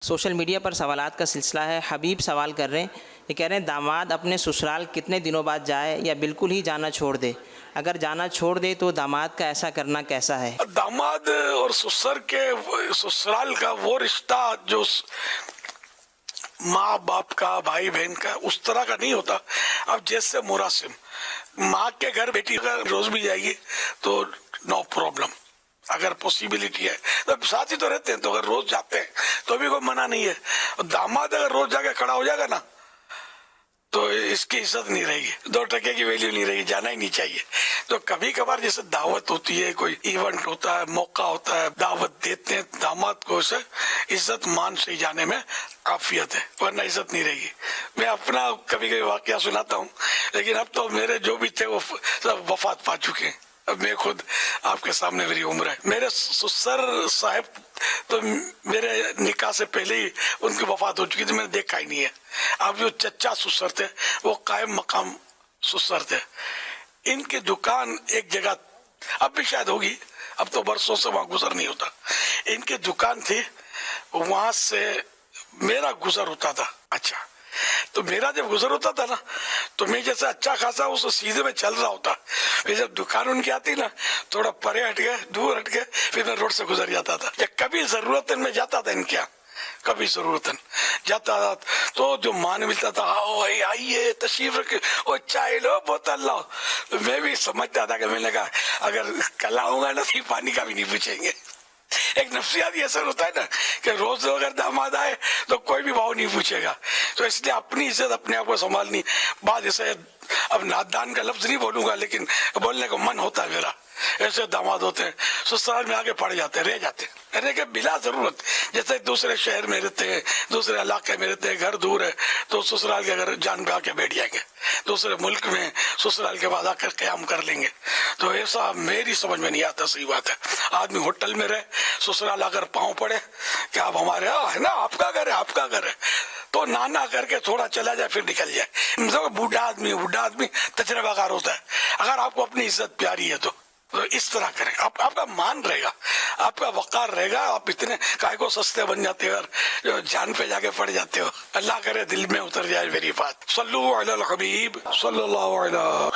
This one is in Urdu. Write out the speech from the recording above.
سوشل میڈیا پر سوالات کا سلسلہ ہے. حبیب سوال کر رہے ہیں، یہ کہہ رہے ہیں داماد اپنے سسرال کتنے دنوں بعد جائے یا بالکل ہی جانا چھوڑ دے؟ اگر جانا چھوڑ دے تو داماد کا ایسا کرنا کیسا ہے؟ داماد اور سسر کے سسرال کا وہ رشتہ جو ماں باپ کا بھائی بہن کا اس طرح کا نہیں ہوتا. اب جیسے مراسم ماں کے گھر بیٹی اگر روز بھی جائے گی تو نو پرابلم، اگر پوسیبلٹی ہے تو ساتھ ہی تو رہتے ہیں، تو اگر روز جاتے ہیں تو بھی کوئی منع نہیں ہے. داماد اگر روز جا کے کھڑا ہو جائے گا نا تو اس کی عزت نہیں رہے گی، 2 ٹکے کی ویلیو نہیں رہے گی، جانا ہی نہیں چاہیے. تو کبھی کبھار جیسے دعوت ہوتی ہے، کوئی ایونٹ ہوتا ہے، موقع ہوتا ہے، دعوت دیتے ہیں داماد کو، اسے عزت مان سے جانے میں عافیت ہے، ورنہ عزت نہیں رہے گی. میں اپنا کبھی کبھی واقعہ سناتا ہوں، لیکن اب تو میرے جو بھی تھے وہ سب وفات پا چکے ہیں. اب میں خود آپ کے سامنے میری عمر ہے. میرے سسر صاحب تو میرے نکاح سے پہلے ہی ان کی وفات ہو چکی تھی، میں نے دیکھا ہی نہیں ہے. اب جو چچا سسر تھے وہ قائم مقام سسر تھے. ان کی دکان ایک جگہ اب بھی شاید ہوگی، اب تو برسوں سے وہاں گزر نہیں ہوتا. ان کی دکان تھی، وہاں سے میرا گزر ہوتا تھا. اچھا، تو میرا جب گزر ہوتا تھا نا تو میں جیسے اچھا خاصا اس سیدھے میں چل رہا ہوتا، پھر جب دکان ان کی آتی نا تھوڑا پرے ہٹ گئے، دور ہٹ گئے، پھر میں روڈ سے گزر جاتا تھا. یا کبھی ضرورت میں جاتا تھا ان کے یہاں، کبھی ضرورت جاتا تھا تو جو مان ملتا تھا، آؤ آئیے تشریف رکھے، وہ چائے لو بوتل لو. میں بھی سمجھتا تھا کہ میں نے کہا اگر کل آؤں گا نا تو پانی کا بھی نہیں پوچھیں گے. ایک نفسیاتی اثر ہوتا ہے نا کہ روز اگر داماد آئے تو کوئی بھی بھاؤ نہیں پوچھے گا. تو اس لیے اپنی عزت اپنے آپ کو سنبھالنی. بعد ایسے اب نادان کا لفظ نہیں بولوں گا لیکن بولنے کو من ہوتا ہے میرا. ایسے داماد ہوتے ہیں سسرال میں آگے پڑ جاتے ہیں، رہ جاتے ہیں، رہنے کے بلا ضرورت. جیسے دوسرے شہر میں رہتے ہیں، دوسرے علاقے میں رہتے ہیں، گھر دور ہے تو سسرال کے گھر جان پہ آ کے بیٹھ جائیں گے. دوسرے ملک میں سسرال کے بعد آ کر قیام کر لیں گے. تو ایسا میری سمجھ میں نہیں آتا. صحیح بات ہے، آدمی ہوٹل میں رہے، سسرال اگر پاؤں پڑے کہ آپ ہمارے ہے نا، آپ کا گھر ہے، آپ کا گھر ہے، تو نانا کر کے تھوڑا چلا جائے پھر نکل جائے. بوڑھا آدمی تجربہ کار ہوتا ہے. اگر آپ کو اپنی عزت پیاری ہے تو اس طرح کریں، آپ کا مان رہے گا، آپ کا وقار رہے گا. آپ اتنے کائے کو سستے بن جاتے ہو اور جان پہ جا کے پڑ جاتے ہو. اللہ کرے دل میں اتر جائے میری بات. صلو علی الحبیب صلی اللہ علیہ